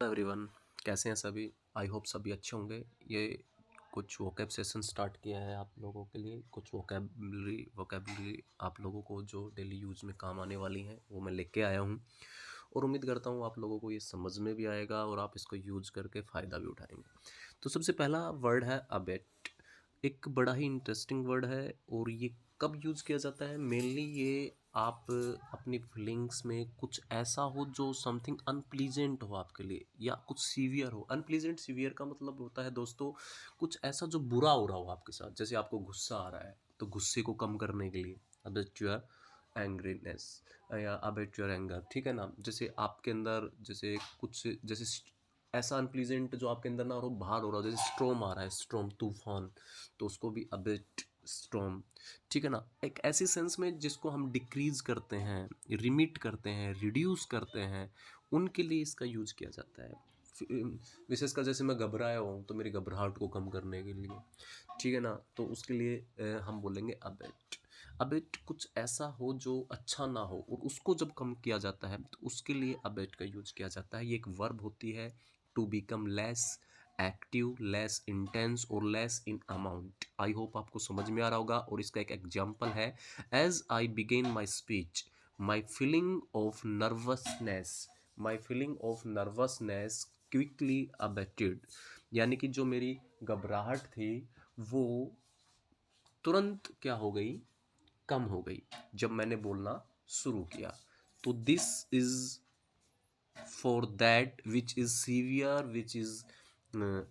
Everyone, कैसे हैं सभी। आई होप सभी अच्छे होंगे। ये कुछ वोकैब सेशन स्टार्ट किया है आप लोगों के लिए। कुछ वोकैबलरी आप लोगों को जो डेली यूज़ में काम आने वाली हैं वो मैं लेके आया हूँ, और उम्मीद करता हूँ आप लोगों को ये समझ में भी आएगा और आप इसको यूज़ करके फ़ायदा भी उठाएंगे। तो सबसे पहला वर्ड है अबेट। एक बड़ा ही इंटरेस्टिंग वर्ड है, और ये कब यूज़ किया जाता है मेनली। ये आप अपनी फीलिंग्स में कुछ ऐसा हो जो समथिंग अनप्लीजेंट हो आपके लिए, या कुछ सीवियर हो। अनप्लीजेंट सीवियर का मतलब होता है दोस्तों कुछ ऐसा जो बुरा हो रहा हो आपके साथ। जैसे आपको गुस्सा आ रहा है, तो गुस्से को कम करने के लिए अबेट योर एंग्रीनेस या अबेट योर एंगर, ठीक है ना। जैसे आपके अंदर जैसे कुछ जैसे ऐसा अनप्लीजेंट जो आपके अंदर ना हो बाहर हो रहा हो, जैसे स्ट्रॉम आ रहा है, स्ट्रॉम तूफान, तो उसको भी अबेट स्ट्रॉम, ठीक है ना। एक ऐसी सेंस में जिसको हम डिक्रीज करते हैं, रिमिट करते हैं, रिड्यूस करते हैं, उनके लिए इसका यूज किया जाता है। विशेषकर जैसे मैं घबराया हूँ तो मेरी घबराहट को कम करने के लिए, ठीक है ना, तो उसके लिए हम बोलेंगे अबेट। अबेट कुछ ऐसा हो जो अच्छा ना हो, और उसको जब कम किया जाता है तो उसके लिए अबेट का यूज किया जाता है। ये एक वर्ब होती है, to become less active, less intense और less in amount. I hope आपको समझ में आ रहा होगा, और इसका एक एग्जाम्पल है, as I begin my speech my feeling of nervousness, my feeling of nervousness quickly abated. यानी कि जो मेरी घबराहट थी वो तुरंत क्या हो गई, कम हो गई जब मैंने बोलना शुरू किया। तो this is for that which is severe, which is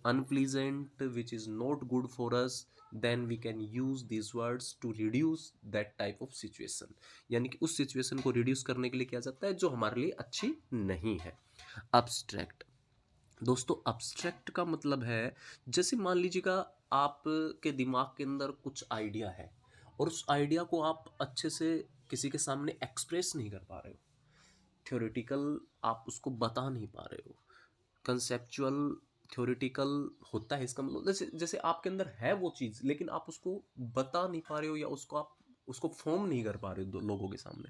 unpleasant, which is not good for us, then we can use these words to reduce that type of situation। यानी कि उस सिचुएशन को रिड्यूस करने के लिए किया जाता है जो हमारे लिए अच्छी नहीं है। अब्स्ट्रैक्ट दोस्तों, अब्स्ट्रैक्ट का मतलब है, जैसे मान लीजिएगा आपके दिमाग के अंदर कुछ आइडिया है, और उस आइडिया को आप अच्छे से किसी के सामने एक्सप्रेस नहीं कर पा रहे हो। थ्योरेटिकल आप उसको बता नहीं पा रहे हो, कंसेप्चुअल थ्योरेटिकल होता है। इसका मतलब जैसे जैसे आपके अंदर है वो चीज़, लेकिन आप उसको बता नहीं पा रहे हो, या उसको आप उसको फॉर्म नहीं कर पा रहे हो लोगों के सामने,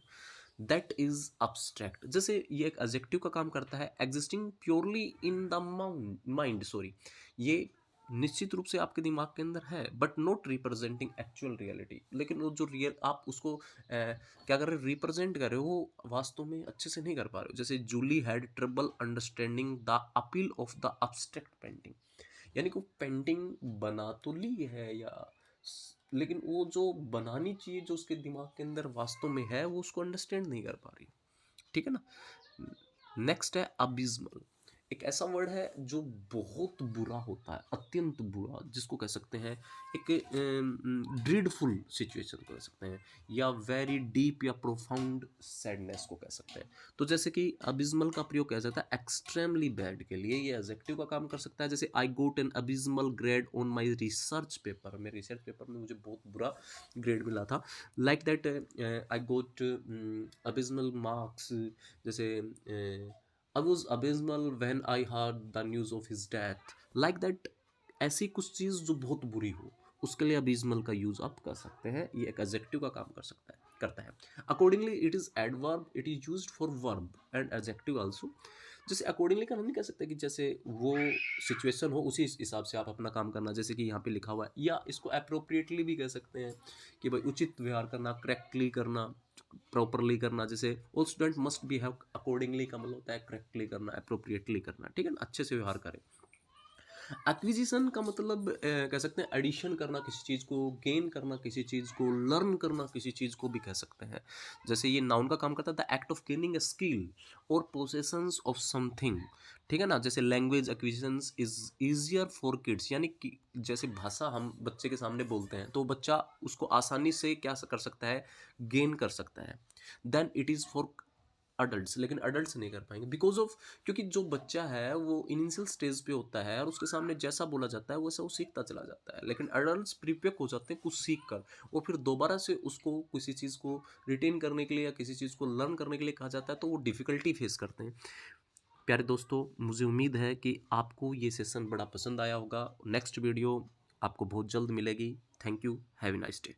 दैट इज अब्स्ट्रैक्ट। जैसे ये एक एडजेक्टिव का काम करता है, existing purely in the mind, sorry, ये निश्चित रूप से आपके दिमाग के अंदर है, but not representing actual reality. लेकिन वो जो रियल आप उसको क्या कर रहे हो, रिप्रेजेंट कर रहे हो, वो वास्तव में अच्छे से नहीं कर पा रहे हो। जैसे Julie had trouble understanding the appeal of the abstract painting. यानी कि वो पेंटिंग बना तो ली है, लेकिन वो जो बनानी चाहिए, जो उसके दिमाग के अंदर वास्तव में है, वो उसको अंडरस्टैंड नहीं कर पा रही, ठीक है ना। नेक्स्ट है अबिस्मल। एक ऐसा वर्ड है जो बहुत बुरा होता है, अत्यंत बुरा, जिसको कह सकते हैं एक ड्रीडफुल सिचुएशन को कह सकते हैं, या वेरी डीप या प्रोफाउंड सैडनेस को कह सकते हैं। तो जैसे कि अबिस्मल का प्रयोग किया जाता है एक्सट्रीमली बैड के लिए, ये एडजेक्टिव का काम कर सकता है। जैसे I got an abysmal grade on my research paper, मेरे रिसर्च पेपर में मुझे बहुत बुरा ग्रेड मिला था। Like that I got abysmal marks. जैसे I was abysmal when I heard the news of his death, like that। ऐसी कुछ चीज़ जो बहुत बुरी हो, उसके लिए अबिस्मल का यूज आप कर सकते हैं। ये एक एडजेक्टिव का काम कर सकता है, करता है। Accordingly it is adverb, it is used for verb and adjective also. जैसे अकॉर्डिंगली का हम नहीं कह सकते कि जैसे वो सिचुएशन हो उसी हिसाब से आप अपना काम करना, जैसे कि यहाँ पे लिखा हुआ है। या इसको अप्रोप्रिएटली भी कह सकते हैं कि भाई उचित व्यवहार करना, करेक्टली करना, प्रॉपरली करना। जैसे all student must be have, accordingly का मतलब होता है करेक्टली करना, अप्रोप्रिएटली करना, ठीक है ना, अच्छे से व्यवहार करें। एक्विजिशन का मतलब कह सकते हैं एडिशन करना किसी चीज़ को, गेन करना किसी चीज़ को, लर्न करना किसी चीज़ को भी कह सकते हैं। जैसे ये नाउन का काम करता है, the act of gaining a skill और पोसेशंस ऑफ समथिंग, ठीक है ना। जैसे language acquisition is easier for kids, यानी कि जैसे भाषा हम बच्चे के सामने बोलते हैं तो बच्चा उसको आसानी से क्या कर सकता है, गेन कर सकता है, then it is for adults. लेकिन अडल्ट्स नहीं कर पाएंगे बिकॉज ऑफ, क्योंकि जो बच्चा है वो इनिशियल स्टेज पे होता है, और उसके सामने जैसा बोला जाता है वैसा वो सीखता चला जाता है। लेकिन अडल्ट्स प्रिपेयर हो जाते हैं कुछ सीख कर, और फिर दोबारा से उसको किसी चीज़ को रिटेन करने के लिए या किसी चीज़ को लर्न करने के लिए कहा जाता है, तो वो डिफ़िकल्टी फेस करते हैं। प्यारे दोस्तों, मुझे उम्मीद है कि आपको ये सेशन बड़ा पसंद आया होगा। नेक्स्ट वीडियो आपको बहुत जल्द मिलेगी। Thank you, have a nice day.